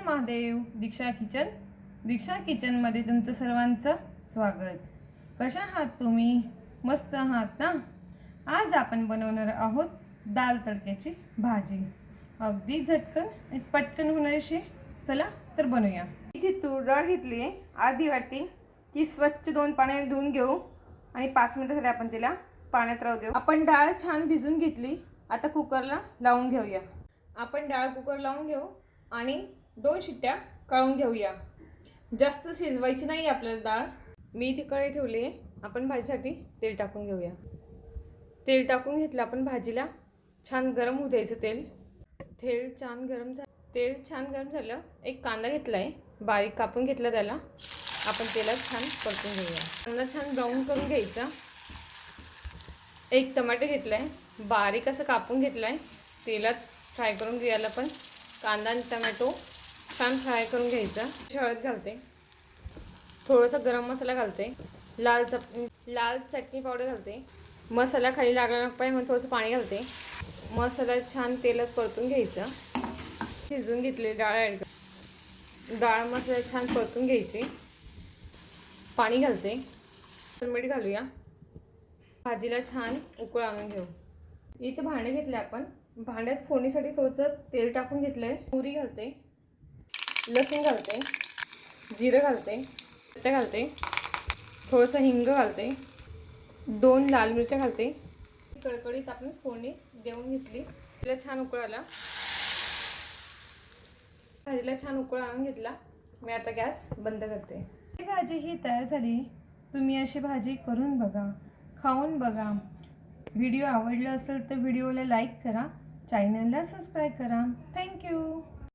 महादेव. दीक्षा किचनमध्ये तुमचं सर्वांचं स्वागत. कशा आहात तुम्ही? मस्त आहात ना? आज आपण बनवणार आहोत दाल तडक्याची भाजी. अगदी झटकन आणि पटकन होणारी अशी. चला तर बनवूया. इथे तूर डाळ घेतली आहे अर्धी वाटी. ती स्वच्छ 2 पाण्याने धुवून घेऊ आणि 5 मिनिटांसाठी आपण तिला पाण्यात राहू देऊ. आपण डाळ छान भिजून घेतली. आता कुकरला लावून घेऊया. आपण डाळ कुकर लावून घेऊ आणि 2 शिट्ट्या काढून घेऊया. जास्त शिजवायची नाही आपल्याला डाळ. मी इथे कढई ठेवली आहे. आपण भाजीसाठी तेल टाकून घेऊया. तेल टाकून घेतलं आपण भाजीला. छान गरम होऊ द्यायचं तेल. तेल छान गरम झालं. एक कांदा घेतला आहे, बारीक कापून घेतला. त्याला आपण तेलात छान परतून घेऊया. कांदा छान ब्राऊन करून घ्यायचा. एक टमाटर घेतला आहे, बारीक असं कापून घेतला आहे. तेलात फ्राय करून घ्यायला. पण कांदा आणि टमॅटो छान फ्राय करून घ्यायचा. हळद घालते, थोडंसं गरम मसाला घालते, लाल चटणी पावडर घालते. मसाला खाली लागला नको पाहिजे म्हणून थोडंसं पाणी घालते. मसाला छान तेलात परतून घ्यायचा. शिजून घेतले डाळ ॲड कर. डाळ मसाला छान परतून घ्यायची. पाणी घालते. मीठ घालूया. भाजीला छान उकळ आणून घेऊ. इथं भांडे घेतले आपण. भांड्यात फोडणीसाठी थोडंसं तेल टाकून घेतलं आहे. मोहरी घालते, लसूण घालते, जिरं घालते, पत्ता घालते, थोडंसं हिंग घालते, 2 लाल मिरच्या घालते. कडकडीत आपण फोडणी देऊन घेतली. तिला छान उकळ आला. भाजीला छान उकळ आणून घेतला. मी आता गॅस बंद करते. ही भाजी ही तयार झाली. तुम्ही अशी भाजी करून बघा, खाऊन बघा. व्हिडिओ आवडला असेल तर व्हिडिओला लाईक करा, चॅनलला सबस्क्राईब करा. थँक्यू.